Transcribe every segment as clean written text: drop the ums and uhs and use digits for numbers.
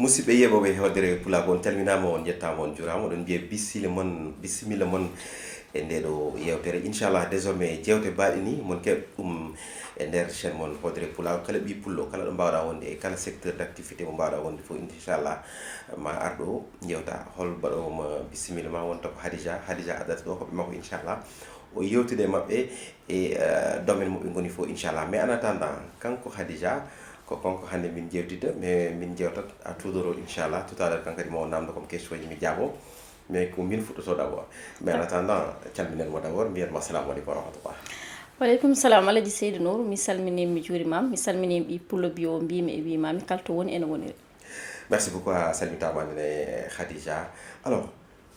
musidɓe yeɓoɓe hoddere pulago on calminama on jettama on jurama oɗon mbiye bisimilla moon e nde ɗo yewtere inchallah désormais jewte baɗe ni mon keɓ ɗum e nder chaine moon hoddere pulago kala ɓi pullo kala ɗo mbawɗa wonde e kala secteur d' activité mo mbawɗa wonde fof inchallah ma arɗo jewta hol mbaɗowoma bisimilla ma wonta ko Hadija addata ɗo hoɓɓe makko inchallah o yewtude e mabɓe e domaine moɓe goni fof inchallah mais en attendant kanko Hadija ko konko hande min jewtidde mais min jewtat à tout d'heure inchallah tout à l'heure kan kadi mo namdo comme question ji mi jaabo mais ko min fuɗɗoto d' abord mais en attendant calminenmo d' abord mbiyatmo assalamu aleykum wa rahmatullah. waleykum salam alaji Seydou Nour mi salminima mi juurimama mi salminima ɓi pullo bio mbimi e wimami kala to woni ene woniri. merci beaucoup a salmitama andene Hadija alors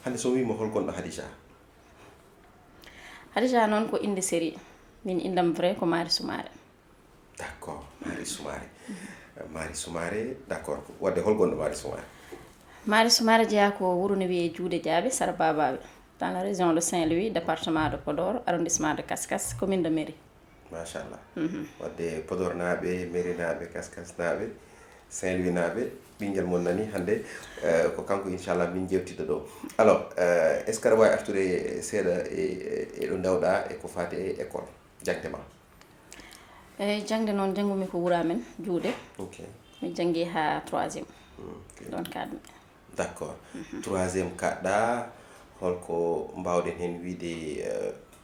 hande so wimo hol gonɗo Hadija noon ko inde série min indam vrai ko Mari Soumaré. d' accord Mari Soumaré d' accord wadde hol gonɗo Mari Soumaré jeeya ko wuuro no wiye Juude Diabe Sara Babaɓe dans la région de Saint-Louis département de Podor arrondissement de Kaskas commune de Méri. machallah wadde Podor naɓe Méri naɓe Kaskas naɓe Saint-Louis naɓe ɓinguel mon nani hande ko kanko inchallah min jewtidde ɗo alors est ce que aɗa wawi artude seeɗa e ɗo dewɗa e ko fati e école jangde ma. eyyi jangde noon janggumi ko wuura men Juude. ok mi janggui ha 3e ɗon kadmi. d' accord 3e kaɗɗa holko mbawɗen hen wiide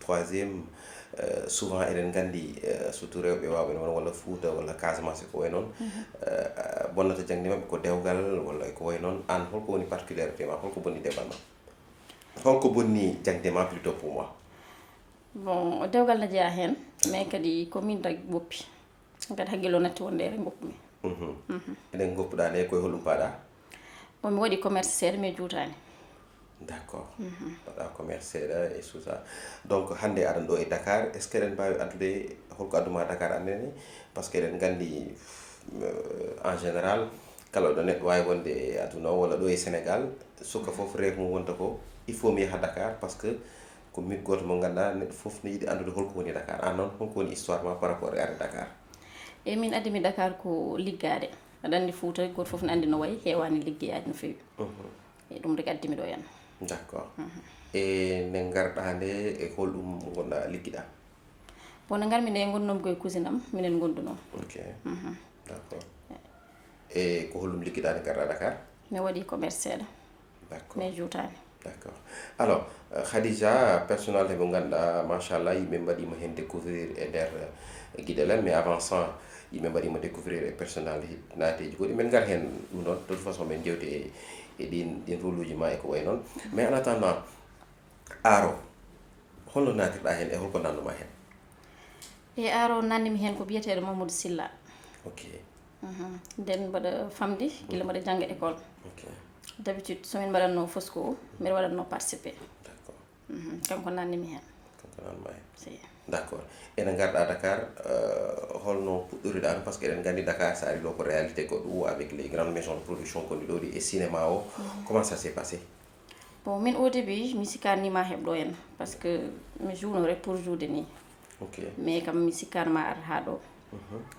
3e souvent eɗen gandi surtout rewɓe wawɓe noon walla Fouta walla Casamance ko way noon bonnata jangde mabɓe ko dewgal walla ko way noon an holko woni particularité ma holko bonni dewgal ma holko bonni jangde ma plutôt pour moi. bon dewgal ne jeeya hen mais kadi ko min tagi woppi kadi haqqille o natti wonde e goppumi. eɗen goppuɗa nde koye holɗum paɗa. bon mi waɗi commerce seeɗa mais juutani. d' accord waɗa commerce seeɗa et tout ça donc hande aɗan ɗo e Dakar est ce que eɗen mbawi addude holko adduma Dakar annene par ce que eɗen gandi en général kala ɗo neɗɗo wawi wonde e aduna o walla ɗo e Sénégal suka foof rêve mum wonta ko il faut mi yaha Dakar par ce que ko mit goto mo ganduɗa neɗɗo foof ne yiiɗi andude holko woni Dakar an noon holko woni histoire ma par rapport e arde Dakar. eyyi min addimi Dakar ko liggade aɗa andi Fouta goto foof ne andi no wayi hewani liggeyaji no fewi eyyi ɗum rek addimi ɗo henna. d' accord e nde garɗa nde e holɗum gonɗa ligguiɗa. bon nde garmi nde gonnomi koye cousine am minen gonduno. ok d' accord e ko holɗum ligguiɗa nde garɗa Dakar. mi waɗi commerce seeɗa. d' accord mais juutani. d' accord alors Hadija personnalité mo ganduɗa machallah yimɓe mbaɗima hen découvrir e nder guiɗel mais avant ça yimɓe mbaɗima découvrir e personnalité nateji goɗɗi min gar hen ɗum ɗon de toute façon min jewti e ɗin rôle uji ma e ko way noon mais en attendant aaro holno natirɗa hen e holko nannuma hen. e aaro nannimi hen ko biyeteɗo Mamadou Silla. ok nden mbaɗa famdi guila mbaɗa jangga école. ok d' habitude somin mbaɗatno Fosco o mbiɗa waɗatno participé. d' accord kanko nannimi hen. kanko nannuma hen si d' accord ene garɗa Dakar holno puɗɗoriɗa ɗum par ce que eɗen gandi Dakar sa ari ɗo ko réalité goɗɗo avec les grandes maisons de production gonɗi ɗo ɗi e cinéma o comment ça s'est passé. bon min au début mi sikkanima heɓɗo henna par ce que mi jouno rek pour joude ni. ok mais kam mi sikkanma ar ha ɗo.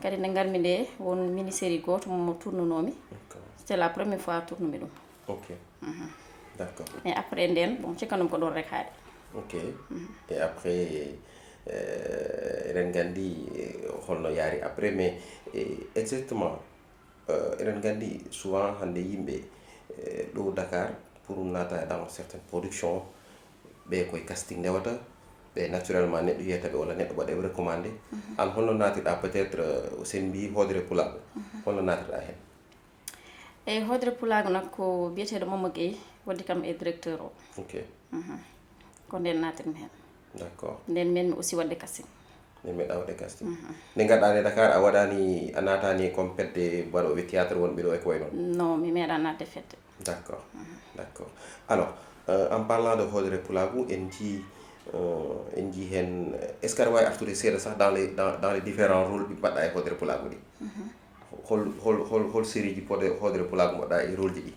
kadi nde garmi nde won mini série goto mo tournunomi c' est la première fois tournumi ɗum. ok d' accord mais après nden bon cikkanum ko ɗon rek haaɗi. ok et après eɗen gandi holno yaari après mais exactement eɗen gandi souvent hande yimɓe ɗo Dakar pour nata dans certaines productions ɓe koye casting ndewata ɓe naturellement neɗɗo yiyata ɓe walla neɗɗo waɗe recommandé an holno natirɗa peut être sen mbi Hoodere Pulago holno natirɗa hen. eyyi Hoodere Pulago nak ko biyeteɗo Mama Gueye waddi kam e directeur o. ok ko nden natirmi hen. d' accord nden men mi aussi wadde casting. nden meɗa waɗe casting nde garɗa nde Dakar a waɗani a natani comme pedde waɗoɓe théâtre wonɓe ɗo e ko way noon. non mi meeɗa natde fedde. d' accord d' accord alors en parlant de Hoodere Pulago en jii hen est ce que aɗa wawi artude seeɗa sah dans les différents rôles ɗi mbaɗɗa e Hoodere Pulago ɗi hol série ji Hoodere Pulago mbaɗɗa e rôle ji ɗi.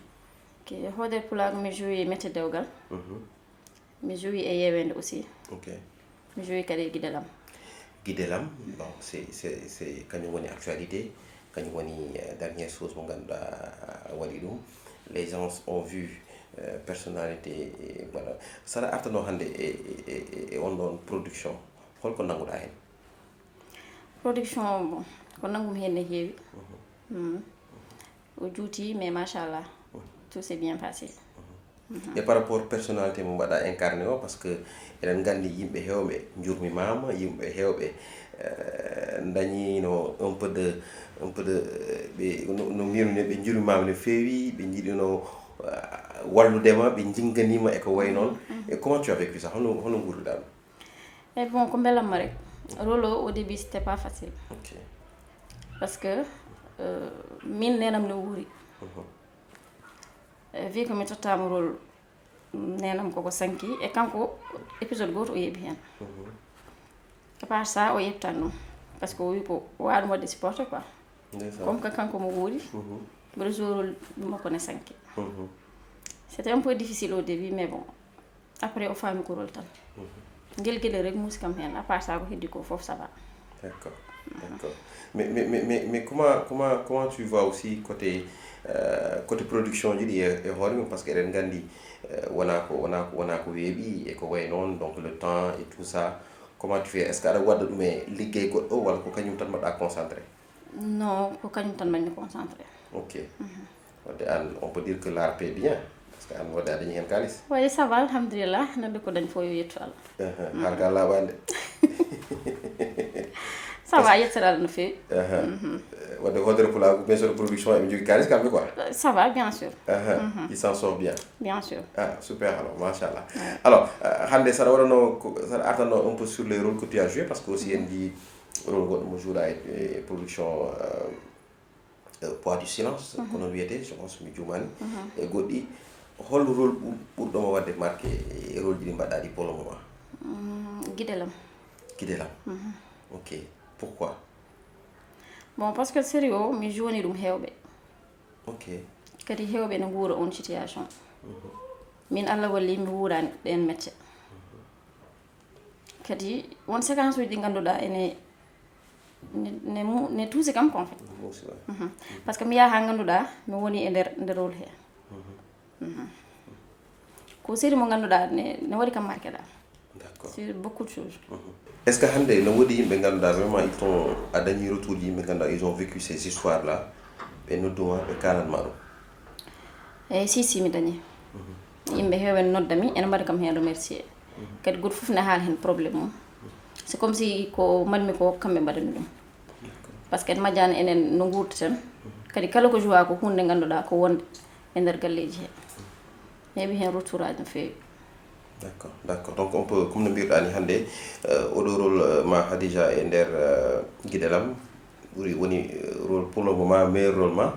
ok Hoodere Pulago mi joué mette dewgal. mi joué e yewende aussi. ok mi joué kadi e guiɗelam. guiɗelam bon c'est kañum woni actualité kañum woni dernière chose mo ganduɗa waɗi ɗum. Les gens ont vu personnalité voilà saɗa artano hannde e on ɗon production holko nanguɗa hen? Production bon ko nangum hen ne heewi. O juuti mais machallah tout s'est bien passé. Et par rapport personnalité mo mbaɗa incarné o par ce que eɗen gandi yimɓe hewɓe jurmimama, yimɓe hewɓe dañino un peu de ɓe no mbiyano ɓe jurmimama no feewi, ɓe jiiɗino walludema, ɓe jingganima e ko way noon. Et comment tu as vécu ça? Hono gurduɗa ɗum? Et bon ko belamma rek rôle o au début c'était pas facile. Ok. Parce que min nenam no wuuri. Vu que mi tottama rôle nenam koko sanki e kanko épisode goto o yeeɓi hen. À part ça o yebtanno parce que o wi ko waɗum wadde supporté quoi. Comme que kanko mo wuuri mbiɗa jouer rôle makko ne sanki. C'était un peu difficile au début mais bon après o faami ko rôle tan. Guel gueɗe rek musikam hen à part ça ko heddi ko foof ça va. D'accord. D'accord. Mais comment tu vois aussi côté production ji ɗi e hoore mum parce que eɗen gandi wona ko weeɓi e ko way noon donc le temps et tout ça comment tu fais? Est ce que aɗa wadda ɗum e liggey goɗɗo walla ko kañum tan mbaɗa concentré? Non ko kañum tan mbaɗmi concentré. Ok. Wadde an on peut dire que l'art paie bien parce que an wadde a dañi hen kalis? Oui ça va alhamdulillah neɗɗo ko dañi fof yo yettu Allah. Harga laaɓande. Ça va yettere Allah no feewi. Wadde Hodere Pulago maison de production eɓe jogui kalis kamɓe quoi? Ça va bien sûr. Il s'en sort bien? Bien sûr. Ah super alors machallah. Alors hande saɗa waɗano saɗa artano un peu sur les rôles que tu as joué parce que aussi en dit rôle goɗɗo mo jouɗa e production Poids du silence kono wiyete je pense mi jumani e goɗɗi hol rôle ɓurɗoma wadde marqué e rôle ji ɗi mbaɗɗa ɗi pour le moment? Guidelam. Guidelam. Ok. Pourquoi? Bon parce que série o mi joni ɗum hewɓe. Ok. Kadi hewɓe ne guura on situation. Min Allah walli mi wuurani ɗen métier. Kadi won séquence uji ɗi ganduɗa ene ne tuusi kam kon fait. Parce que mi yaha ha ganduɗa mi woni e nder rôle he. Ko série mo ganduɗa ne waɗi kam marqué ɗa. D'accord. Sur beaucoup de choses. Est ce que hande no woodi yimɓe ganduɗa vraiment ils sont a dañi retour ji yimɓe ganduɗa ils ont vécu ces histoires là ɓe nodduma ɓe kalanma ɗum? Eyi si mi dañi. Yimɓe hewɓe noddami ene mbaɗa kam hen remercier. Kadi goto fof ne haala hen probléme mum. C'est comme si ko manmi ko kamɓe mbaɗani ɗum. Parce que en majjani enen no gurtaten kadi kala ko joua ko hunde ganduɗa ko wonde e nder galleji he heeɓi hen retour aji no feewi. D'accord. Donc on peut comme no mbiruɗani hannde oɗo rôle ma Hadija e nder guiɗelam ɓuri woni rôle pour le moment meilleur rôle ma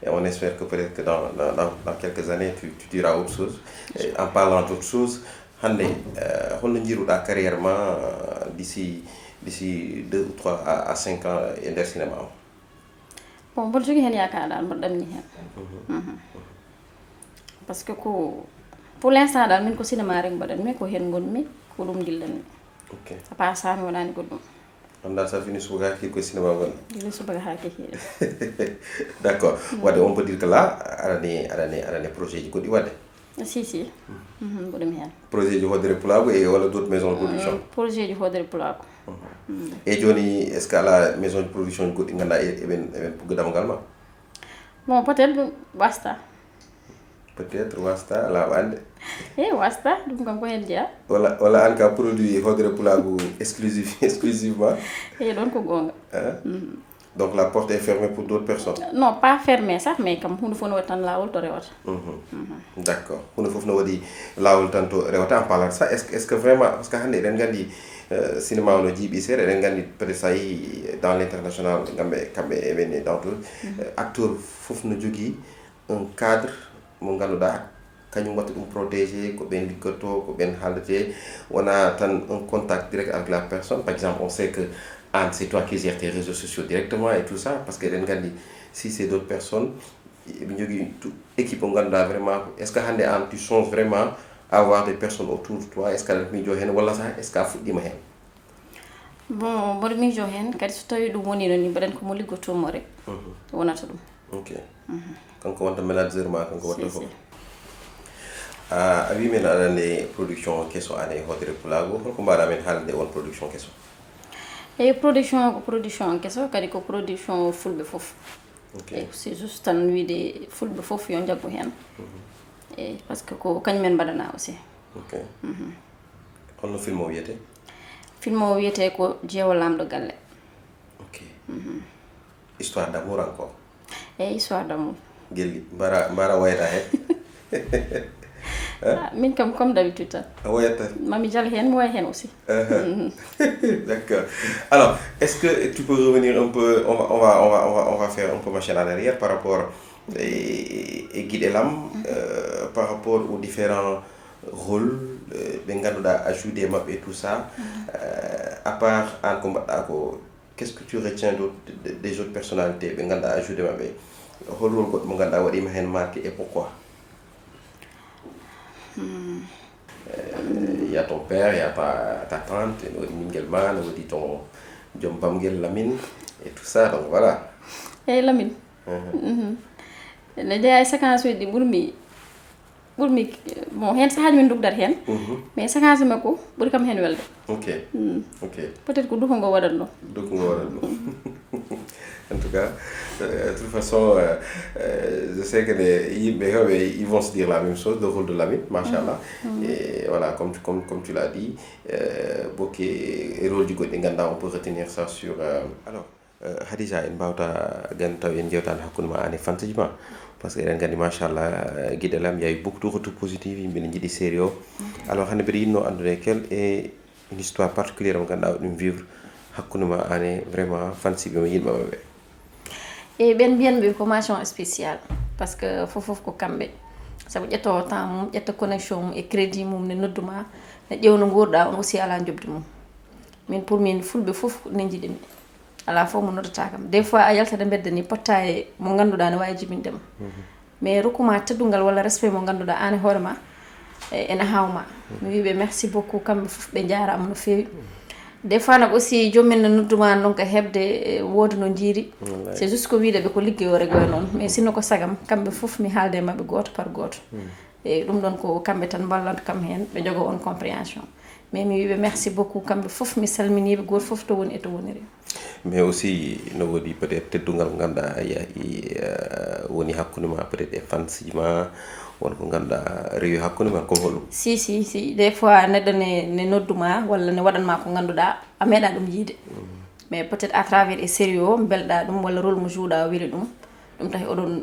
et on espère que peut-être que dans quelques années tu diras autre chose. Et en parlant d'autre chose hannde holno jiiruɗa carrière ma d'ici 2 ou 3 à 5 ans e nder cinéma o? Bon mboɗo jogui hen yakar dal mboɗo ɗamini hen. Parce que ko pour l'instant dal min ko cinéma rek mbaɗanmi ko hen gonmi ko ɗum gillanmi. Ok. À part ça mi waɗani goɗɗum. On dal sa fini subaka hakkil koye cinéma gonɗi? Gila subaka ha kehiɗe. D'accord. Wadde on peut dire que là aɗane projet ji goɗɗi wadde? Si. Mboɗomi hen. Projet ji Hodere Pulago et walla d'autres maisons de production? Projet ji Hodere Pulago. Et joni est ce que ala maison de production ji goɗɗi ganduɗa eɓen puggadama ngal ma? Bon peut-être wasta. Peut-être wasta ala ɓande? Wasta ɗum kam ko hen jeeya. Walla an ka produit Hodere Pulago exclusivement? Ɗon ko gonga. Donc la porte est fermée pour d'autres personnes? Non pas fermée sax mais kam hunde fof no waɗi tan lawol to rewata. D'accord. Hunde fof no waɗi lawol tan to rewata. En parlant de ça est ce que vraiment parce que hande eɗen gandi cinéma o no jiiɓi seeɗa eɗen gandi peut être ça yi dans l'international kamɓe eɓene dans tout acteur fof no jogui un cadre mo ganduɗa kañum watta ɗum protégé ko ɓen liggodto ko ɓen haaldete wona tan un contact direct avec la personne. Par exemple on sait que Anne c'est toi qui gères tes réseaux sociaux directement et tout ça parce que eɗen gandi si c'est d'autres personnes ɓe jogui équipe o ganduɗa vraiment est ce que hande an tu songes vraiment à avoir des personnes autour de toi est ce que aɗa miijo hen walla sax est ce que a fuɗɗima hen? bon mboɗo miijo hen kadi so tawi ɗum woni noon ni mbaɗen komo liggotomo rek wonata ɗum ok kanko wonta manager ma kanko watta fof a wi men aɗa andi production kesso an e Hoodere Pulago holko mbaɗa men haalde on production kesso eyi production ko production kesso kadi ko production fulɓe fof eyi c'est juste tan wiide fulɓe fof yo jaggu hen eyi par ce que ko kañumen mbaɗana aussi ok holno film o wiyete film o wiyete ko Jeewo Lamɗo Galle ok histoire d'amour encore eyi histoire d'amour gelli mbara wayata hen min kam comme d'habitude tan a wayata mami jal hen mi way hen aussi d'accord alors est-ce que tu peux revenir un peu on va faire un peu machine en arrière par rapport et Guiɗe Lam par rapport aux différents rôles ɓe ngannduɗa a joué maɓɓe et tout ça à part an ko mbaɗɗa ko qu'est-ce que tu retiens des autres personnalités ɓe ngannduɗa a joué maɓɓe hol rôle goɗɗo mo ngannduɗa waɗima hen marqué et pourquoi il y a ton père, il y a ta tante, Mingelman, on dit ton John Bamgel Lamine et tout ça, donc voilà. Et Lamine. Le day séquence di burmi bon hen sa min dugdar hen mais séquence makko buri kam hen welde ok ok peut-être ko duko ngo wadanno en tout cas de toute façon je sais que ils vont se dire la même chose, le rôle de Lamine, machallah. Et voilà, comme tu l'as dit, le rôle du côté Nganda, on peut retenir ça sur alors Hadija en bawta ganta en jewtan hakkunde ma ani fantajima parce que en gandi machallah Guiɗe Lam, il y a eu beaucoup de retours positifs yimɓe ne jiiɗi série o alors hande mbiɗa yinno andude quelle est une histoire particulière mo ganduɗa ɗum vivre hakkunde ma ane vraiment fansiɓe mo yimɓe ɓe e ɓen mbiyanɓe ko mention spéciale par ce que fof ko kamɓe saabu ƴetto temps mum ƴetta connexion mum e crédit mum ne nodduma ne ƴewno guurɗa on aussi ala jobdi mum min pour min fulɓe fof ne jiiɗimi ala fof mo noddata kam des fois a yaltat bedda ni potta e mo ganduɗa ne wawi jibindema mais rokkuma teddungal walla respect mo ganduɗa an e hoorema ene hawma mi wiɓe merci beaucoup kamɓe fof ɓe jarama no fewi des fois nak aussi jomumen ne nodduma donc hebde woodi no jiiri c'est juste ko wiide ɓe ko liggey o rek way noon mais sinno ko sagam kamɓe fof mi haalde mabɓe goto par goto e ɗum ɗon ko kamɓe tan ballanta kam hen ɓe jogo on compréhension mais mi wiɓe merci beaucoup kamɓe fof mi salminiɓe goto fof to woni e to woniri mais aussi no woodi peut être teddungal ganduɗa yahi woni hakkude ma peut être e fansi ma wonko ganduɗa rewi hakkude ma ko holɗum si des fois neɗɗo ne nodduma walla ne waɗanma ko ganduɗa a meeɗa ɗum yiide mais peut être à travers e série o belɗa ɗum walla rôle mo jouɗa o weli ɗum tahi oɗon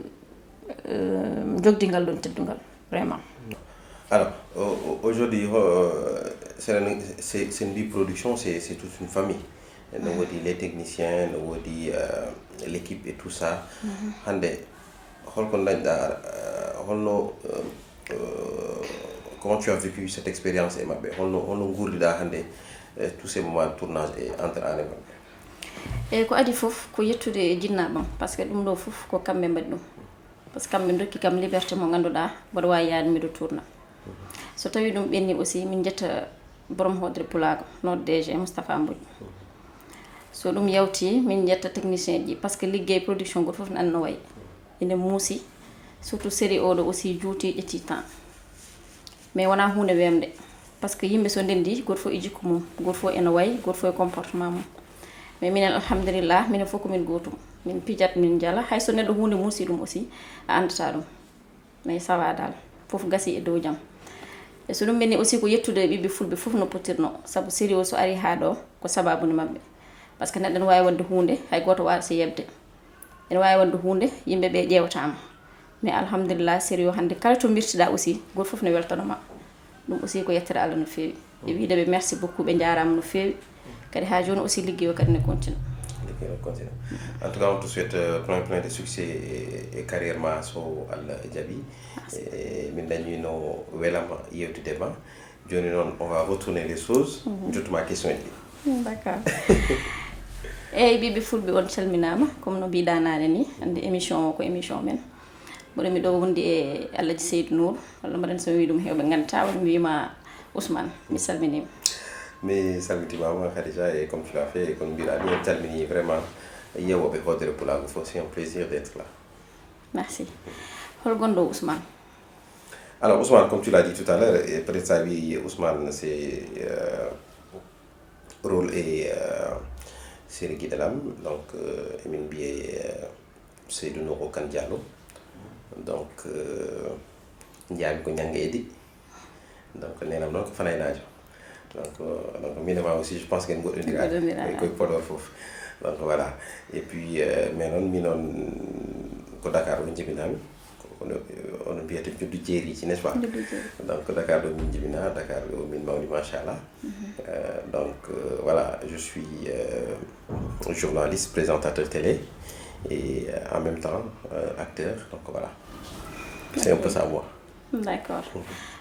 jogdingal ɗon teddungal vraiment alors aujourd'hui c'est une production c'est toute une famille no woodi les techniciens no woodi l'équipe et tout ça hande holko dañɗa holno comment tu as vécu cette expérience e mabɓe holno gurdiɗa hande tous ces moments de tournage et entre an e mabɓe eyyi ko adi fof ko yettude e jinnaɓam par ce que ɗum ɗo fof ko kamɓe mbaɗi ɗum par ce que kamɓe dokki kam liberté mo ganduɗa mbaɗa wawi yaade miɗo tourna so tawi ɗum ɓenni aussi min jetta borom Hoodere Pulago notre DG Moustapha Mbodj so ɗum yawti min jetta technicien ji par ce que liggey production goto fof ne andi no wayi ene muusi surtout série o ɗo aussi juuti ƴetti temps mais wona hunde wemde par ce que yimɓe so ndendi goto fof e jikku mum goto fof ene wayi goto fof e comportement mum mais minen alhamdulillah minen fof komin gotum min pijat min jala hayso neɗɗo hunde muusi ɗum aussi a andata ɗum mais ça va dal fof gasi e dow jaam e so ɗum ɓenni aussi ko yettude ɓiɓɓe fulɓe fof no potirno saabu série o so ari ha ɗo ko sababude mabɓe par ce que neɗɗo ne wawi wadde hunde hay goto wasa yebde ene wawi wadde hunde yimɓeɓe ƴewtama mais alhamdulillah série o hande kala to birtiɗa aussi goto fof ne weltanoma ɗum aussi ko yettere Allah no fewi e wideɓe merci beaucoup ɓe jarama no fewi kadi ha joni aussi ligguey o kadi ne continue en tout cas on te souhaite plein de succès et carrière ma so Allah jaaɓi min dañino welama yewtidema joni noon on va retourner les choses jottuma question ji d'accord eyyi ɓiɓɓe fulɓe on calminama comme no mbiɗa nane ni ande émission o ko émission men mboɗo ɗo wondi e Alhaji Seydou Nour walla mbaɗen somi wi ɗum hewɓe gandata walla mi wima Ousmane mi salminima mais salmitimama Khadija, et comme tu l'as fait, et comme Birani, on termine vraiment. Yewoɓe Hoodere Pulago fof, c'est un plaisir d'être là. Merci. Holgondo Ousmane. Alors Ousmane, comme tu l'as dit tout à l'heure, et peut-être ça oui, Ousmane, c'est rôle et série Guidelam, donc Emin Bié, c'est de Nouro Kandialo, donc Ndiaye ko Nyangedi, donc Nenam non ko Fanay Najo. Donc minimum aussi, je pense qu'il y a une bonne Podor fof. Donc voilà. Et puis minon ko Dakar o jibinami. On a bien du Djeri, n'est-ce pas? Donc Dakar do min jibina, Dakar do min mawni machallah. Donc voilà, je suis journaliste, présentateur télé et en même temps acteur. Donc voilà. C'est un peu ça moi. D'accord.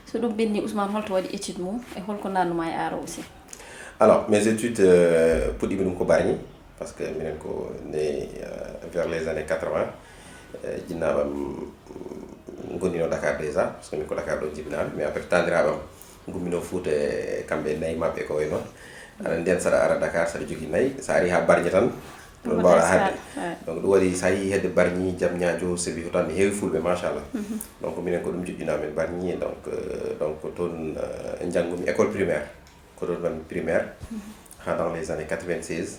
So dum benni Ousmane holto wadi étude mum et holko nanuma e aro aussi. Alors mes études pour ibnum ko barni parce que minen ko né vers les années 80 jinnabam gondino Dakar déjà parce que min ko Dakar do jibinal mais après tandirabam gummino Fouta kambe nay mabbe ko wayno ala den sada ara Dakar sada jogi nay sa ari ha barni tan don bawla hadde donc do wadi sa yi hedde barni jam nyaajo sebi ko tan heewi fulbe machallah donc minen ko dum joddina men barni donc ton njangumi école primaire ko don ban primaire dans les années 96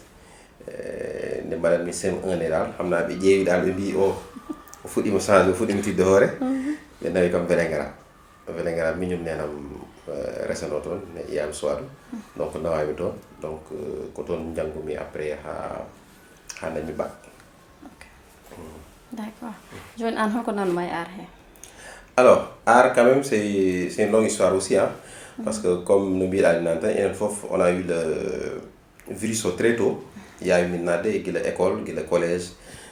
ne mbaɗat mi CM1 ne dal xam naa ɓe ƴeewi dal ɓe mbi o fuɗɗima changé o fuɗɗima tidde hoore ɓe nawi kam Vélingara miñum nenam resano toon ne iyam Suwadu donc nawami toon donc ko toon janggumi après ha dañmi bac. D'accord. Joni an holko nanuma e art he? Alors art quand même c'est une longue histoire aussi hein, parce que comme no mbiɗani nan tan enen fof on a eu le virus très tôt. Il y a eu l'école, le collège,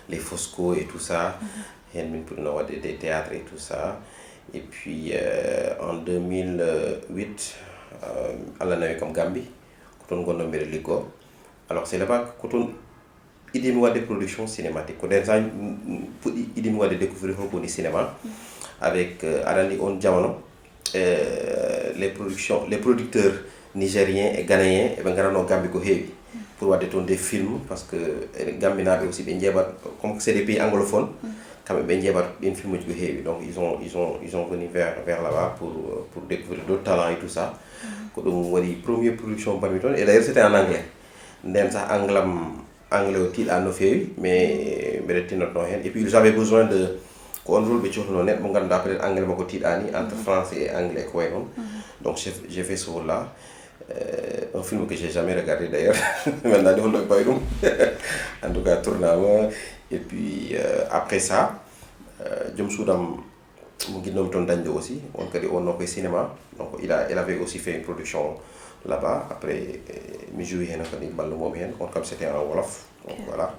les Fosco et tout ça. Il y a des théâtres et tout ça. Et puis en 2008, à la Naïve comme Gambie, quand on a mis le Ligo. Alors c'est là-bas quand on a des productions cinématiques. Quand on a découvert le cinéma avec Arandi On Diamano, les producteurs nigériens et ghanéens, et bien Gambie ko heewi pour voir des films parce que Gambinaɓe aussi ɓe jeeɓat comme c'est des pays anglophones kamɓe ɓe jeeɓat ɗin film uji ko heewi donc ils ont venu vers là-bas pour découvrir d'autres talents et tout ça ko ɗum waɗi première production bami toon et d'ailleurs c'était en anglais nden sah anglais o tiiɗa no feewi mais mbeɗa tinnotno hen et puis j'avais besoin de ko on rôle ɓe cohluno neɗɗo mo ganduɗa peut être anglais makko tiiɗani entre français et anglais ko way noon donc j'ai fait ce rôle là. Un film que j'ai jamais regardé d'ailleurs maintenant en tout cas tournament et puis après ça Jom Soudam mo guinom ton dañde aussi on kadi on no koy cinéma donc il avait aussi fait une production là-bas après mi joué hen kadi ballo mom hen on comme c'était en wolof donc voilà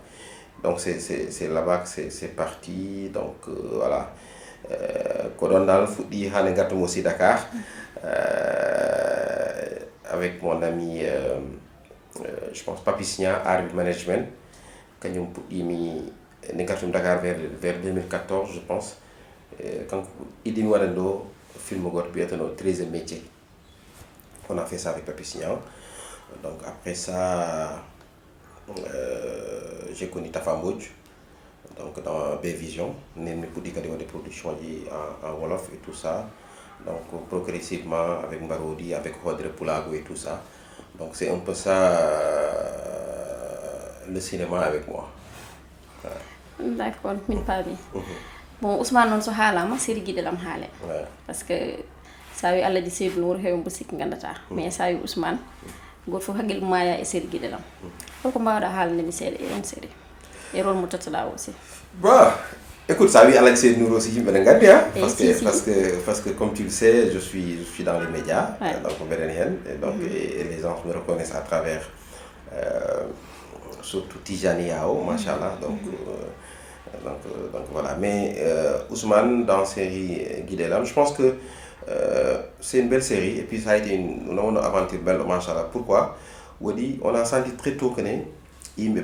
donc c'est là-bas que c'est parti donc voilà ko don dal fuddi hane gattum aussi Dakar avec mon ami je pense Papisnia Art Management kanyum puɗɗimi ne gartum Dakar vers 2014 je pense quand idimi waɗando film goto biyeteno 13e métier on a fait ça avec Papisnia donc après ça j'ai connu Tafa Mbodj donc dans B-Vision nen mi puɗɗi kadi waɗde production ji en wolof et tout ça donc progressivement avec Mbarodi, avec Hoodere Pulago et tout ça. Donc c'est un peu ça le cinéma avec moi. D'accord, min paami. Bon Ousmane non so haalama série Guidelam haale. Parce que sa wi Allah di Seydou Nour heewi mbo sikki gandata mais sa wi Ousmane goto fof haggil maya e série Guidelam. Holko mbawɗa haalande mi seeɗa e on série et rôle mo tottata aussi. Bon, écoute, ça oui, Alex et nous aussi, parce que comme tu le sais, je suis dans les médias, donc et les gens me reconnaissent à travers surtout Tijani Yao, machallah, donc voilà. Mais Ousmane dans la série Guidelam, je pense que c'est une belle série et puis ça a été une aventure belle, machallah. Pourquoi? On a senti très tôt que il me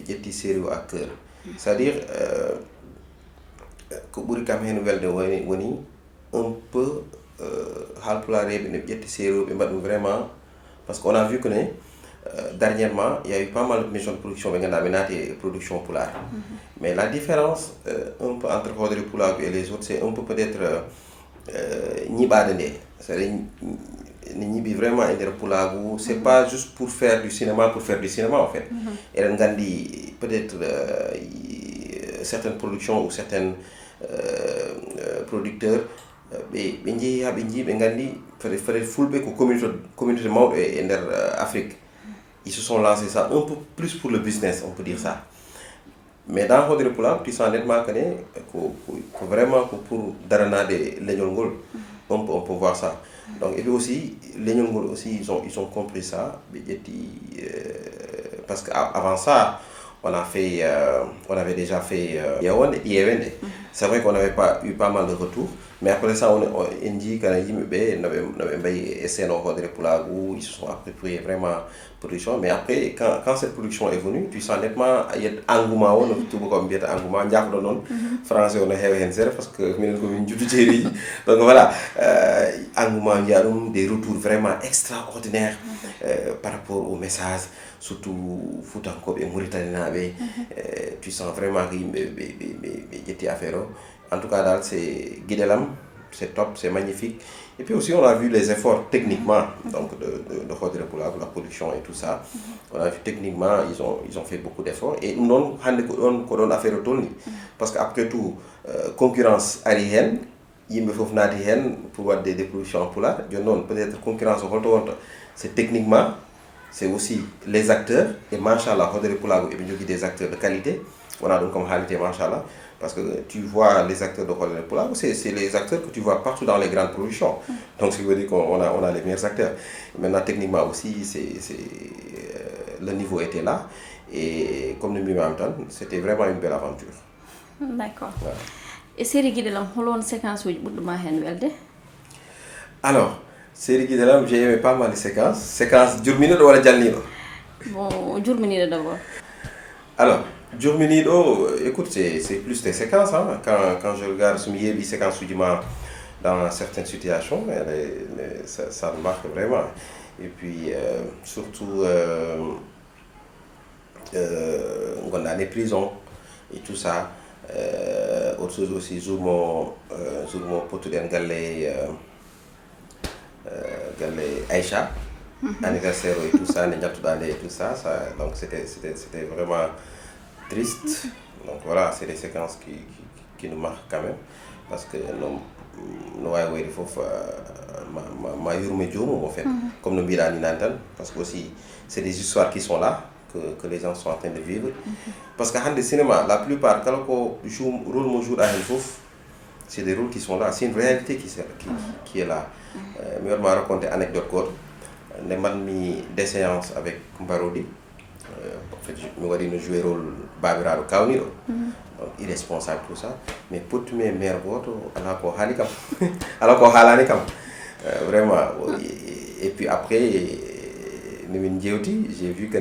jetti série à cœur. C'est-à-dire ko ɓuri kam hen welde woni un peu halpulaar reɓe ne ƴetti séeréer ɓe mbaɗum vraiment parce qu'on a vu que dernièrement il y a eu pas mal de maisons de production ɓe ganduɗa ɓe naati e production pulaar mais la différence un peu entre Hodere Pulaagu et les autres c'est un peu peut-être ñiɓade nde c'est-à-dire ne ñiɓi vraiment e nder Pulaagu c'est pas juste pour faire du cinéma en fait eɗen gandi peut-être certaines productions ou certaines producteurs ɓe jeehi ha ɓe jii ɓe gandi peut-être fulɓe ko communauté mawɗo e nder Afrique ils se sont lancés ça un peu plus pour le business on peut dire ça mais dans Hodere Pulaagu tu sens nettement que ne ko vraiment ko pour daranade leñol ngol on peut voir ça donc et puis aussi leñol ngol aussi ils ont compris ça ɓe ƴetti parce que avant ça on avait déjà fait Yewonde Ƴeewende c'est vrai qu'on n'avait pas eu pas mal de retours mais après ça on dit kana yimɓeɓe noɓe mbayi SNO Hodere Pulaagu ils se sont appropriés vraiment production mais après quand cette production est venue tu sens nettement yet engouement o no tubakoɓe mbiyata engouement jakoɗo noon français o no heewa hen seeɗa par ce que minen komin judduteeri donc voilà engouement jiya ɗum des retours vraiment extraordinaires par rapport au message surtout futankoɓe mauritaninaɓe tu sens vraiment que yimɓe ɓe ƴetti affaire o en tout cas dal c'est guiɗelam c'est top, c'est magnifique. Et puis aussi, on a vu les efforts techniquement donc de Hodere Pulaagu, la production et tout ça. On a vu techniquement, ils ont fait beaucoup d'efforts. Et nous, on a fait le tourner. Parce qu'après tout, concurrence arienne, il me faut pour voir des productions en Pulaar. Peut-être concurrence c'est techniquement, c'est aussi les acteurs. Et Machallah, Hodere Pulaagu et des acteurs de qualité. On a donc comme qualité, Machallah. Parce que tu vois les acteurs de Hodere Pulaagu, c'est les acteurs que tu vois partout dans les grandes productions. Donc, ce qui veut dire qu'on a les meilleurs acteurs. Maintenant, techniquement aussi, le niveau était là. Et comme nous en même temps, c'était vraiment une belle aventure. D'accord. Ouais. Et série Guidelam, quelle séquence vous avez? Alors, série Guidelam, j'ai aimé pas mal les séquences. Séquence Jurmino ou Jalnino? Bon, Jurmino d'abord. Alors, Jurminido, écoute, c'est plus des séquences. Hein. Quand je regarde les séquences dans certaines situations, ça me marque vraiment. Et puis, surtout, on a les prisons et tout ça. Autre chose aussi, Zourmo Potuden Galle Aïcha, anniversaire et tout ça, et tout ça. Donc, c'était vraiment triste. Donc voilà, c'est des séquences qui nous marquent quand même parce que nous avons en fait comme nous disons parce que aussi c'est des histoires qui sont là que les gens sont en train de vivre parce que dans le cinéma la plupart quand on joue rôle à c'est des rôles qui sont là, c'est une réalité qui est là. Je vais raconter une anecdote j'ai mis des séances avec Mbarodi. En fait, nous jouer le rôle Babirado Kauniro, donc irresponsable tout ça, mais pour tous mes mères vraiment. Et puis après, j'ai vu que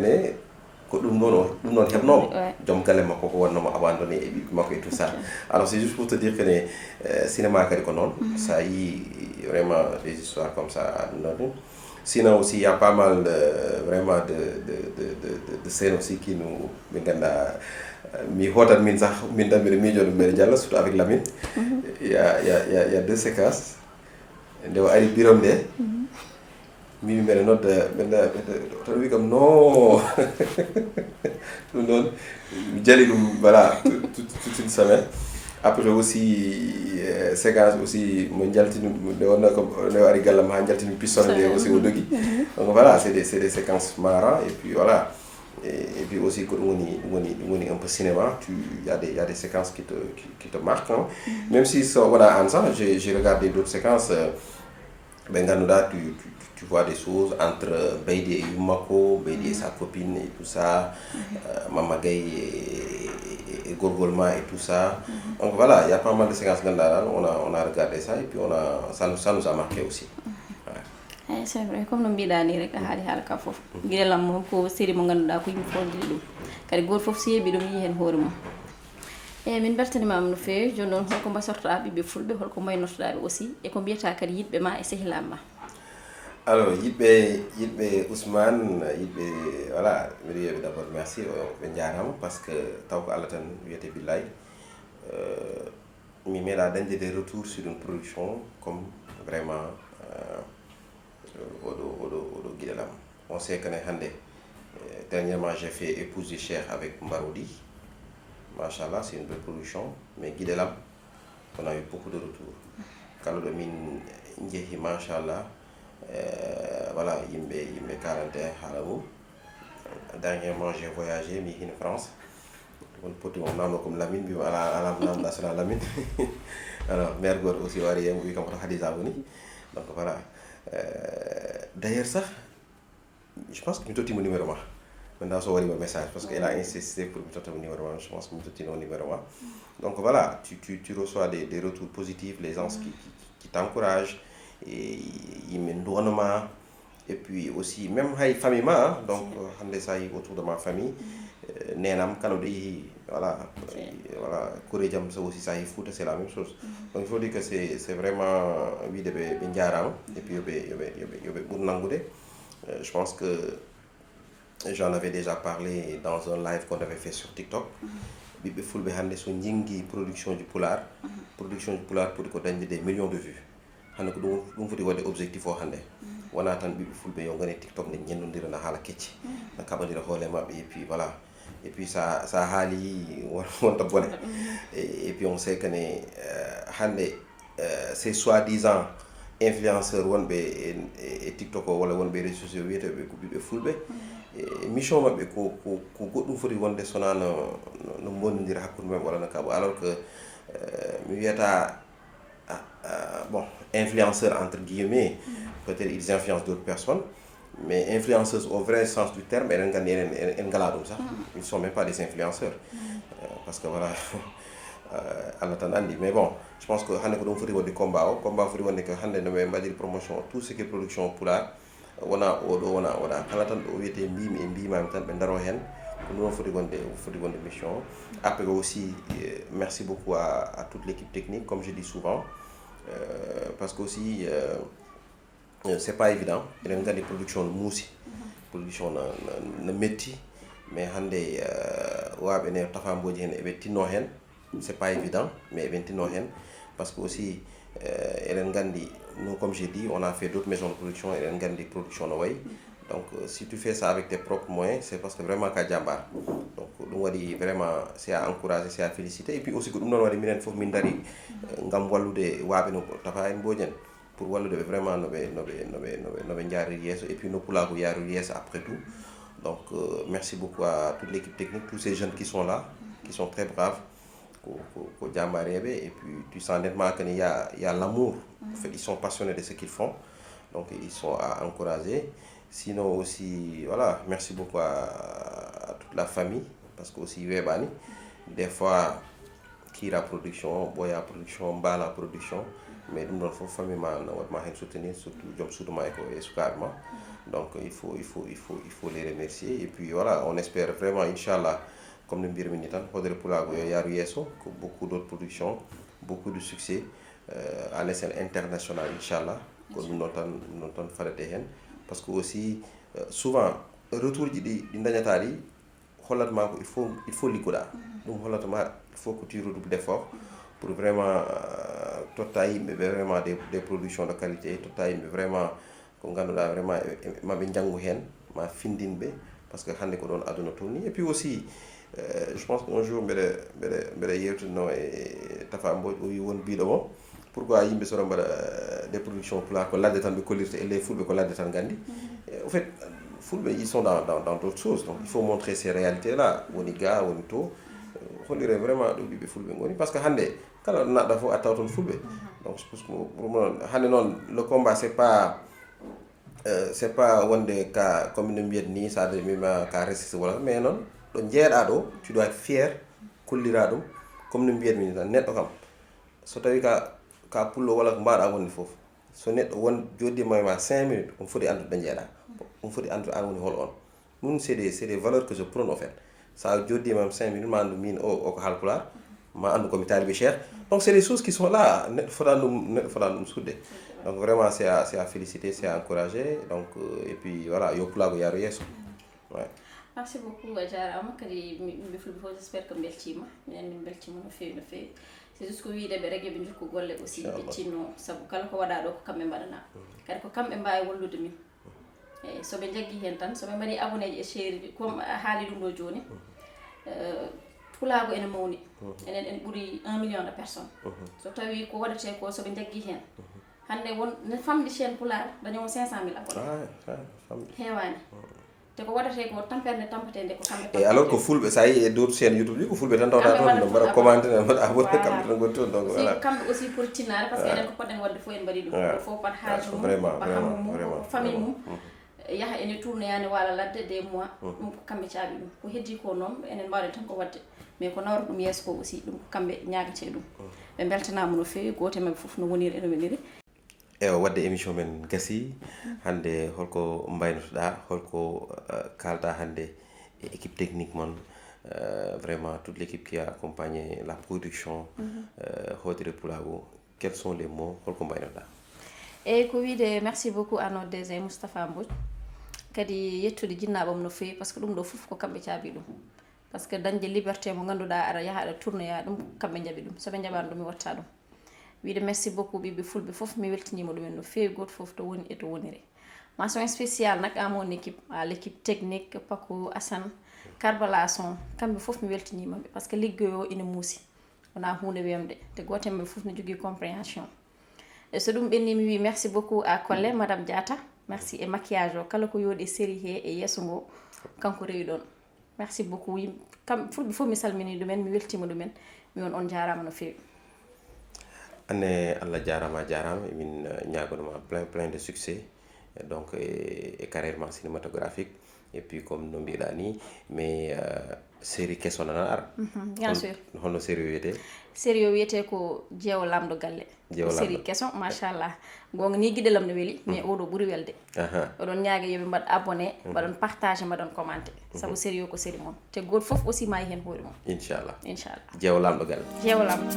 abandonné et tout ça. Alors c'est juste pour te dire que le cinéma ça y est vraiment des histoires comme ça. Sinon aussi, il y a pas mal vraiment de scènes aussi qui nous... surtout avec Lamine. Il y a deux séquences. Il y a une note comme non. Voilà, toute une semaine. Après aussi, séquence aussi, donc voilà, c'est des séquences marrantes et puis voilà. Et puis aussi, quand on est un peu cinéma, il y a des séquences qui te marquent. Hein. Même si voilà, ensemble, j'ai regardé d'autres séquences. Benganouda, tu vois des choses entre Beidi et Yumako, Beidi et sa copine et tout ça, Mamagay et Gorgolma et tout ça. Donc voilà, il y a pas mal de séquences on a regardé ça et puis ça nous a marqué aussi. Ouais. C'est vrai, comme nous disons, il y a des choses qui sont série mo ganduda ko yimbe fondiri dum kadi gor fof seebi dum yi hen hoore mum eyyi min beltanimama no fewi joni noon holko basortoɗa ɓiɓɓe fulɓe holko maynortoɗaɓe aussi e ko mbiyata kadi yiɗɓe ma e sehilama ma. Alors yiɗɓe Ousmane yiɗɓe voilà mbiɗa wiyaɓe d' abord merci ɓe jarama par ce que taw ko Allah tan wiyete billahi mi meeɗa dañde des retours sur une production comme vraiment oɗo guiɗelam. On sait que hande dernièrement j'ai fait Épouse du Cheikh avec Mbaroudi. Machallah, c'est une belle production, mais guiɗelam on a eu beaucoup de retours. Kala ɗo min jeehi machallah voilà yimɓe 41 haala mum. Dernièrement j'ai voyagé mi hin France on poti on namno comme Lamine mbima ala namda sona Lamine alors maire goto aussi wari hen wi kam koto Hadiza woni donc voilà d'ailleurs sax je pense que mi tottimo numéro ma maintenant so waɗima message parce que elle a insisté pour mi tottamo numéro ma je pense que mi tottino numéro ma donc voilà tu reçois des retours positifs, les gens qui t'encouragent et yimɓe duwanoma et puis aussi même hay famille ma donc hande sa yi autour de ma famille nenam kala ɗo yeehi voilà Kouré Diam ça aussi ça yi Fouta c'est la même chose donc il faut dire que c'est vraiment wiide ɓe jarama et puis yoɓe ɓur nangude. Je pense que j'en avais déjà parlé dans un live qu'on avait fait sur TikTok. Ɓiɓɓe fulɓe hande so jingui production du Pulaar poti ko dañde des millions de vues hande ko ɗum foti wadde objectif o hande wona tan ɓiɓɓe fulɓe yo gone TikTok ne ñennodira no haala kecce no kaɓodira hoole mabɓe et puis voilà et puis ça haali wonta bone et puis on sait que ne hande c'est soi-disant influenceur wonɓe e TikTok o walla wonɓe réseaux sociaux wiyeteɓe ko ɓiɓɓe fulɓe mission mabɓe ko goɗɗum foti wonde sona no bonnodira hakkude mabɓe walla no kaɓo alors que mi wiyata bon influenceur entre guillemets peut-être ils influencent d'autres personnes mais influenceuses au vrai sens du terme eɗen gandi en ngala ɗum sax ils ne sont même pas des influenceurs parce que voilà Allah tan andi mais bon je pense que hande ko ɗum foti wonde combat foti wonde que hande no ɓe mbaɗiri promotion tout ce qui est production Pulaar wona oɗo wona oɗa kala tan ɗo wiyete mbimi e mbimami tan ɓe daro hen ko ɗum foti wonde mission. Après aussi merci beaucoup à toute l'équipe technique comme je dis souvent parce que aussi c'est pas évident eɗen gandi production no muusi production no metti mais hande waɓe ne tafamboji hen eɓe tinno hen c'est pas évident mais eɓe tinno hen parce que aussi eɗen gandi nous comme j'ai dit on a fait d'autres maisons de production eɗen gandi production no wayi donc si tu fais ça avec tes propres moyens c'est parce que vraiment ka jambar donc ɗum waɗi vraiment c'est à encourager c'est à féliciter et puis aussi ko ɗum noon waɗi minen foof min dari gam wallude waɓe no tafa en Mbodjen pour wallude ɓe vraiment noɓe jaariri yesso et puis no Pulaago yariri yesso après tout donc merci beaucoup à toute l'équipe technique tous ces jeunes qui sont là qui sont très braves ko jambareɓe et puis tu sens nettement que il y a l'amour en fait ils sont passionnés de ce qu'ils font donc ils sont à encourager. Sinon aussi voilà merci beaucoup à toute la famille parce que aussi weeɓani des fois Kira production Boya production Mbala production mais ɗum ɗon fof famille ma no waɗma hen soutenir surtout joom suudu ma e sukaɓe ma donc il faut les remercier et puis voilà on espère vraiment inchallah comme no mbirmi ni tan Hoodere Pulaago yo yaaru yesso ko beaucoup d'autres productions beaucoup de succès à l'échelle internationale inchallah ko ɗum ɗon tan faɗete hen parce que aussi souvent retour ji ɗi dañata ɗi hollatma ko il faut liggoɗa ɗum hollatama il faut que tu redoubles d'effort pour vraiment totta yimɓe ɓe vraiment des productions de qualité totta yimɓe vraiment ko ganduɗa vraiment maɓe janggu hen ma findinɓe parce que hande ko ɗon aduna tourni et puis aussi je pense qu'un jour mbeɗa yewtino e Tafa Mbodj o wi won biɗo mo pourquoi yimɓe sono mbaɗa des productions Pulaar ko ladde tan ɓe kollirta et les fulɓe ko ladde tan gandi en fait fulɓe ils sont dans d'autres choses donc il faut montrer ces réalités là woni ga woni to hollire vraiment ɗo ɓiɓɓe fulɓe goni par ce que hande kala ɗo naɗɗa fof a taw toon fulɓe donc je pense que pour moi hande noon le combat c'est pas wonde ka comme no mbiyat ni sa mima ka résiste wala mais noon ɗo jeeɗa ɗo tu dois être fier kollira ɗum comme no mbiyatmi ni tan neɗɗo kam so tawi ka pullo walla ko mbaɗa wonde foof so neɗɗo won joddima e ma 5 minutes on foti andude ɗo jeeɗa on foti andude an woni hol on ɗum c'est des valeurs que je prône en fait sa joddima 5 minutes ma andu min o ko Haalpulaar ma andu komi taalibe Cheikh. Donc c'est des choses qui sont là foɗanum sudde. Donc vraiment c'est à féliciter, c'est à encourager. Donc et puis voilà yo pulago yaro yesso. Ouais. Merci beaucoup jarama kadi ɓe fulɓe fof j'espère que beltima minen min beltima no fewi no fewi c'est juste ko wiideɓe rek yoɓe jokku golle aussi ƴettinno saabu kala ko waɗa ɗo ko kamɓe mbaɗana kadi ko kamɓe mbawi wallude min eyyi soɓe jaggi hen tan soɓe mbaɗi abonné ji e série comme haali ɗum ɗo joni pulago ene mawni enen en ɓuuri 1 million de personnes so tawi ko waɗete ko soɓe jaggi hen hande won ne famdi chaîne pulaar dañoo 500 000 abonné heewani te ko waɗate ko tamperne tampatende ko kamɓe et alors que fulɓe sa yi e d'autres chaînes YouTube ɗi ko fulɓe tan tawɗa toon no mbaɗa commenté no mbaɗa abonné kamɓe tan goni toon donc voilà kamɓe aussi pour tinnare par ce que enen ko poɗɗen wadde fof en mbaɗi ɗum fof pat haaju mum ba hammu mum ko famille mum yaha ene tournoyani waala ladde des mois ɗum ko kamɓe caaɓi ɗum ko heddi ko noon enen mbawɗen tan ko wadde mais ko nawra ɗum yeeso ko aussi ɗum ko kamɓe ñagate ɗum ɓe beltanama no fewi goto mabɓe foof no woniri eno weniri ewa wadde émission men gasi hande holko mbaynotoɗa holko kalda hande e équipe technique mon vraiment toute l'équipe qui a accompagné la production Hodire Pulago quels sont les mots holko mbaynotoɗa eyyi ko wiide merci beaucoup à notre DG Moustapha Mbodj kadi yettude jinnaɓam no fewi par ce que ɗum ɗo foof ko kamɓe caabi ɗum par ce que dañde liberté mo ganduɗa aɗa yaha aɗa tournoya ɗum kamɓe jaaɓi ɗum soɓe jaaɓani ɗum mi watta ɗum wiide merci beaucoup ɓiɓɓe fulɓe fof mi weltinima ɗumen no fewi goto fof to woni e to woniri mention spéciale nak à mon équipe à l'équipe technique Paco Assane Karbala son kamɓe fof mi weltinimaɓe par ce que liggoy o ina muusi wona hunde wemde te goto mabɓe fof ne jogui compréhension e so ɗum ɓenni mi wi merci beaucoup à Collé madame Diata merci e maquillage o kala ko yooɗi série he e yesso ngo kanko rewi ɗon merci beaucoup kam fulɓe fof mi salmini ɗumen mi weltima ɗumen mi won on jarama no fewi anne Allah jarama emin ñagonoma plein de succès donc et carrière cinématographique et puis comme no mbiɗa ni mais série kesso nana ara bien sûr hono série wiyete série o wiyete ko jeewo lamdo galle série kesso machallah gonga ni guiɗelam no weeli mais oɗo ɓuuri welde oɗon ñaague yoɓe mbaɗ abonné mbaɗon partage mbaɗon commenté saabu série o ko série moon te goto foof aussi ma yi hen hoore mum inchallah inchallah jeewo lamdo galle jeewo lamdo